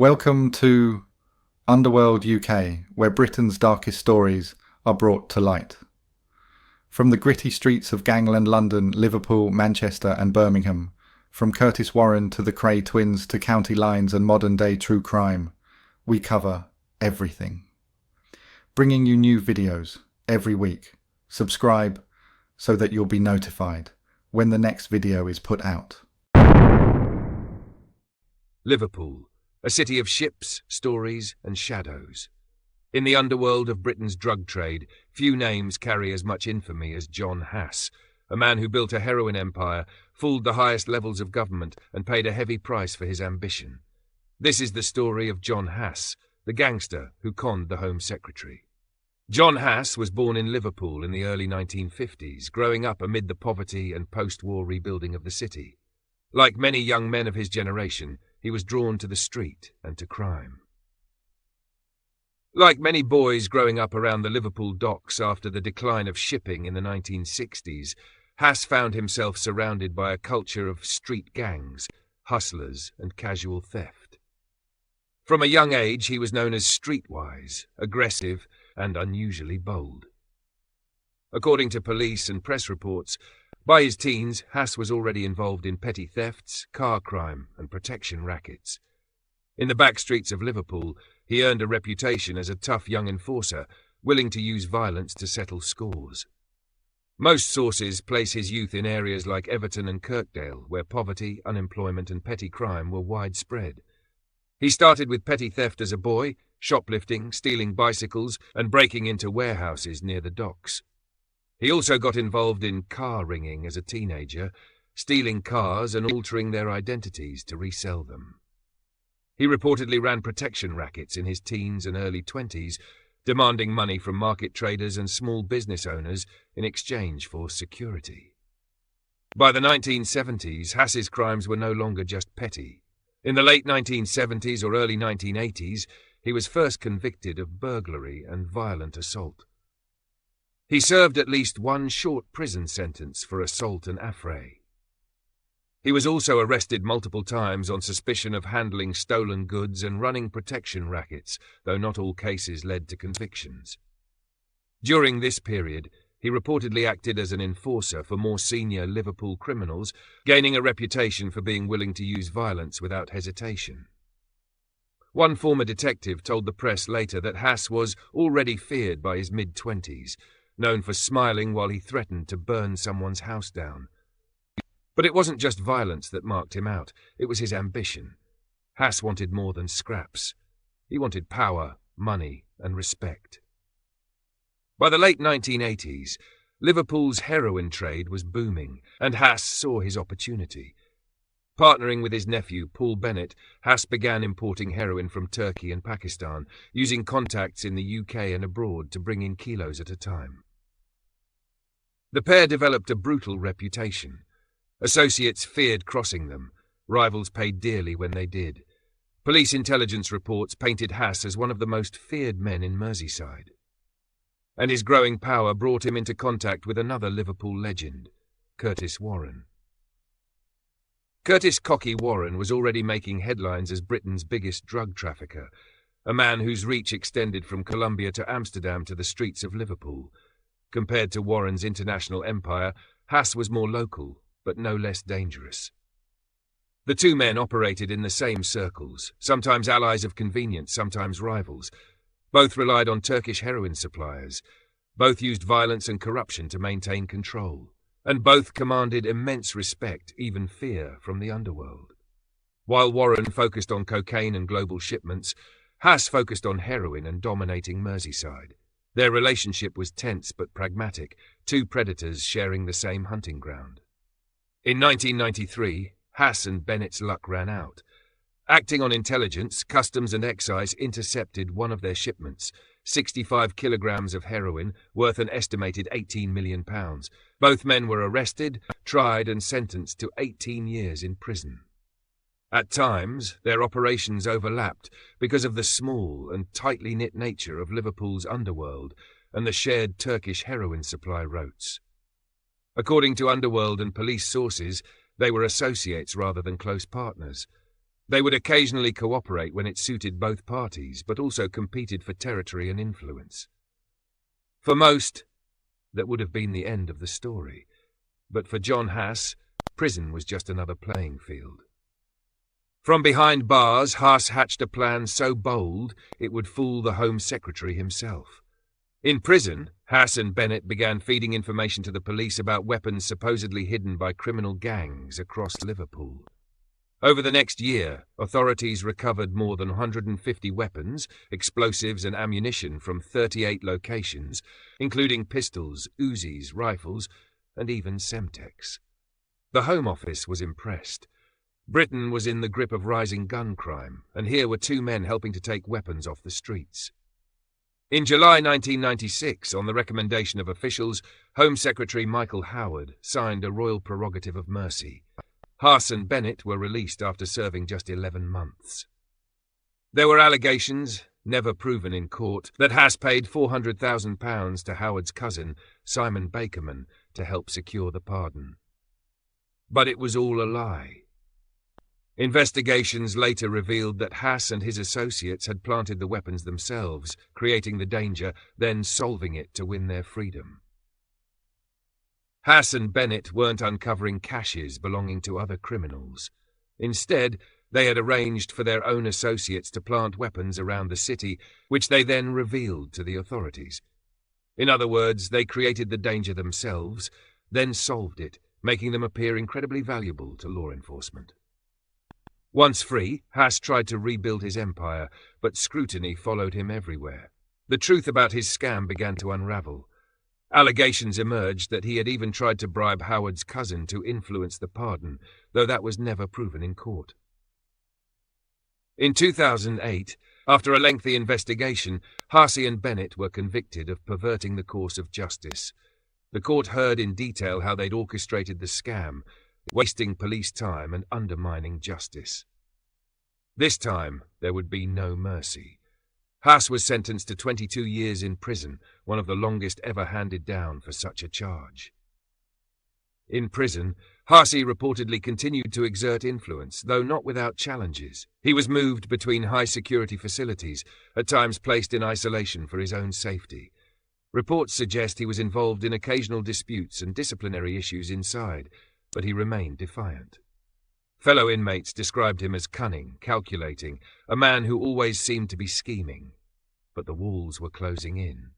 Welcome to Underworld UK, where Britain's darkest stories are brought to light. From the gritty streets of gangland London, Liverpool, Manchester and Birmingham, from Curtis Warren to the Cray twins to county lines and modern-day true crime, we cover everything. Bringing you new videos every week. Subscribe so that you'll be notified when the next video is put out. Liverpool, a city of ships, stories and shadows. In the underworld of Britain's drug trade, few names carry as much infamy as John Haase, a man who built a heroin empire, fooled the highest levels of government and paid a heavy price for his ambition. This is the story of John Haase, the gangster who conned the Home Secretary. John Haase was born in Liverpool in the early 1950s, growing up amid the poverty and post-war rebuilding of the city. Like many young men of his generation, he was drawn to the street and to crime. Like many boys growing up around the Liverpool docks after the decline of shipping in the 1960s, Haase found himself surrounded by a culture of street gangs, hustlers and casual theft. From a young age, he was known as streetwise, aggressive and unusually bold. According to police and press reports, by his teens, Haase was already involved in petty thefts, car crime and protection rackets. In the back streets of Liverpool, he earned a reputation as a tough young enforcer, willing to use violence to settle scores. Most sources place his youth in areas like Everton and Kirkdale, where poverty, unemployment and petty crime were widespread. He started with petty theft as a boy, shoplifting, stealing bicycles and breaking into warehouses near the docks. He also got involved in car ringing as a teenager, stealing cars and altering their identities to resell them. He reportedly ran protection rackets in his teens and early 20s, demanding money from market traders and small business owners in exchange for security. By the 1970s, Haase's crimes were no longer just petty. In the late 1970s or early 1980s, he was first convicted of burglary and violent assault. He served at least one short prison sentence for assault and affray. He was also arrested multiple times on suspicion of handling stolen goods and running protection rackets, though not all cases led to convictions. During this period, he reportedly acted as an enforcer for more senior Liverpool criminals, gaining a reputation for being willing to use violence without hesitation. One former detective told the press later that Haase was already feared by his mid-20s, known for smiling while he threatened to burn someone's house down. But it wasn't just violence that marked him out, it was his ambition. Haase wanted more than scraps. He wanted power, money, and respect. By the late 1980s, Liverpool's heroin trade was booming, and Haase saw his opportunity. Partnering with his nephew, Paul Bennett, Haase began importing heroin from Turkey and Pakistan, using contacts in the UK and abroad to bring in kilos at a time. The pair developed a brutal reputation. Associates feared crossing them. Rivals paid dearly when they did. Police intelligence reports painted Haase as one of the most feared men in Merseyside. And his growing power brought him into contact with another Liverpool legend, Curtis Warren. Curtis "Cocky" Warren was already making headlines as Britain's biggest drug trafficker, a man whose reach extended from Colombia to Amsterdam to the streets of Liverpool. Compared to Warren's international empire, Haase was more local, but no less dangerous. The two men operated in the same circles, sometimes allies of convenience, sometimes rivals. Both relied on Turkish heroin suppliers. Both used violence and corruption to maintain control. And both commanded immense respect, even fear, from the underworld. While Warren focused on cocaine and global shipments, Haase focused on heroin and dominating Merseyside. Their relationship was tense but pragmatic, two predators sharing the same hunting ground. In 1993, Haase and Bennett's luck ran out. Acting on intelligence, Customs and Excise intercepted one of their shipments, 65 kilograms of heroin, worth an estimated £18 million. Both men were arrested, tried and sentenced to 18 years in prison. At times, their operations overlapped because of the small and tightly knit nature of Liverpool's underworld and the shared Turkish heroin supply routes. According to underworld and police sources, they were associates rather than close partners. They would occasionally cooperate when it suited both parties, but also competed for territory and influence. For most, that would have been the end of the story. But for John Haase, prison was just another playing field. From behind bars, Haase hatched a plan so bold it would fool the Home Secretary himself. In prison, Haase and Bennett began feeding information to the police about weapons supposedly hidden by criminal gangs across Liverpool. Over the next year, authorities recovered more than 150 weapons, explosives and ammunition from 38 locations, including pistols, Uzis, rifles, and even Semtex. The Home Office was impressed. Britain was in the grip of rising gun crime, and here were two men helping to take weapons off the streets. In July 1996, on the recommendation of officials, Home Secretary Michael Howard signed a royal prerogative of mercy. Haase and Bennett were released after serving just 11 months. There were allegations, never proven in court, that Haase paid £400,000 to Howard's cousin, Simon Bakerman, to help secure the pardon. But it was all a lie. Investigations later revealed that Haase and his associates had planted the weapons themselves, creating the danger, then solving it to win their freedom. Haase and Bennett weren't uncovering caches belonging to other criminals. Instead, they had arranged for their own associates to plant weapons around the city, which they then revealed to the authorities. In other words, they created the danger themselves, then solved it, making them appear incredibly valuable to law enforcement. Once free, Haase tried to rebuild his empire, but scrutiny followed him everywhere. The truth about his scam began to unravel. Allegations emerged that he had even tried to bribe Howard's cousin to influence the pardon, though that was never proven in court. In 2008, after a lengthy investigation, Haase and Bennett were convicted of perverting the course of justice. The court heard in detail how they'd orchestrated the scam, wasting police time and undermining justice. This time, there would be no mercy. Haase was sentenced to 22 years in prison, one of the longest ever handed down for such a charge. In prison, Haase reportedly continued to exert influence, though not without challenges. He was moved between high-security facilities, at times placed in isolation for his own safety. Reports suggest he was involved in occasional disputes and disciplinary issues inside, but he remained defiant. Fellow inmates described him as cunning, calculating, a man who always seemed to be scheming. But the walls were closing in.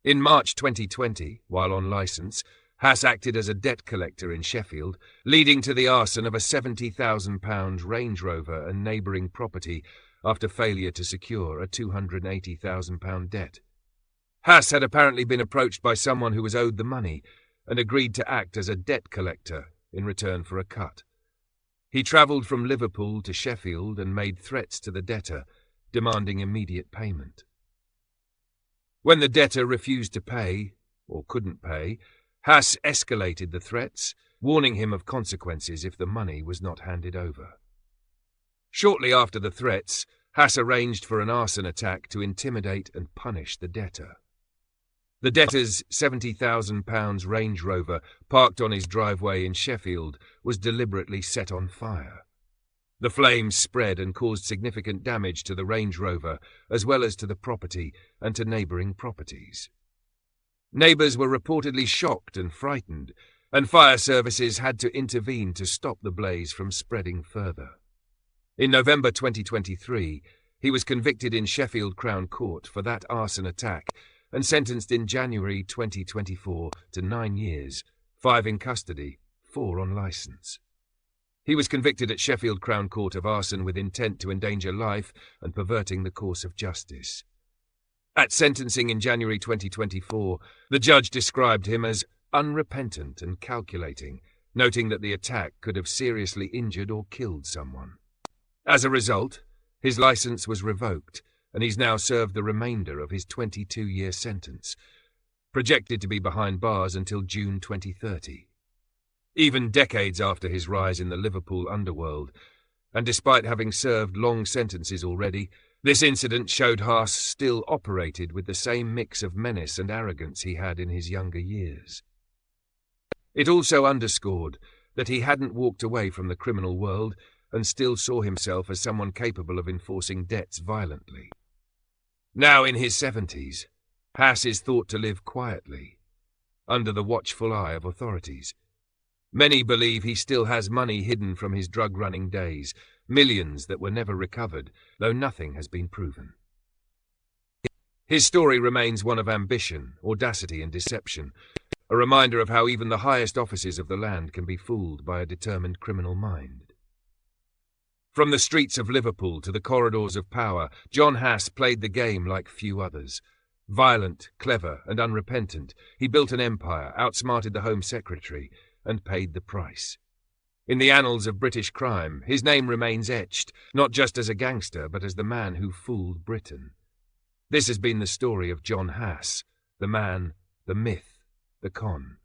In March 2020, while on licence, Haase acted as a debt collector in Sheffield, leading to the arson of a £70,000 Range Rover and neighbouring property after failure to secure a £280,000 debt. Haase had apparently been approached by someone who was owed the money and agreed to act as a debt collector in return for a cut. He travelled from Liverpool to Sheffield and made threats to the debtor, demanding immediate payment. When the debtor refused to pay, or couldn't pay, Haase escalated the threats, warning him of consequences if the money was not handed over. Shortly after the threats, Haase arranged for an arson attack to intimidate and punish the debtor. The debtor's £70,000 Range Rover, parked on his driveway in Sheffield, was deliberately set on fire. The flames spread and caused significant damage to the Range Rover, as well as to the property and to neighbouring properties. Neighbours were reportedly shocked and frightened, and fire services had to intervene to stop the blaze from spreading further. In November 2023, he was convicted in Sheffield Crown Court for that arson attack and sentenced in January 2024 to 9 years, 5 in custody, 4 on licence. He was convicted at Sheffield Crown Court of arson with intent to endanger life and perverting the course of justice. At sentencing in January 2024, the judge described him as unrepentant and calculating, noting that the attack could have seriously injured or killed someone. As a result, his licence was revoked, and he's now served the remainder of his 22-year sentence, projected to be behind bars until June 2030. Even decades after his rise in the Liverpool underworld, and despite having served long sentences already, this incident showed Haase still operated with the same mix of menace and arrogance he had in his younger years. It also underscored that he hadn't walked away from the criminal world, and still saw himself as someone capable of enforcing debts violently. Now in his 70s, Haase is thought to live quietly, under the watchful eye of authorities. Many believe he still has money hidden from his drug-running days, millions that were never recovered, though nothing has been proven. His story remains one of ambition, audacity and deception, a reminder of how even the highest offices of the land can be fooled by a determined criminal mind. From the streets of Liverpool to the corridors of power, John Haase played the game like few others. Violent, clever and unrepentant, he built an empire, outsmarted the Home Secretary, and paid the price. In the annals of British crime, his name remains etched, not just as a gangster, but as the man who fooled Britain. This has been the story of John Haase, the man, the myth, the con.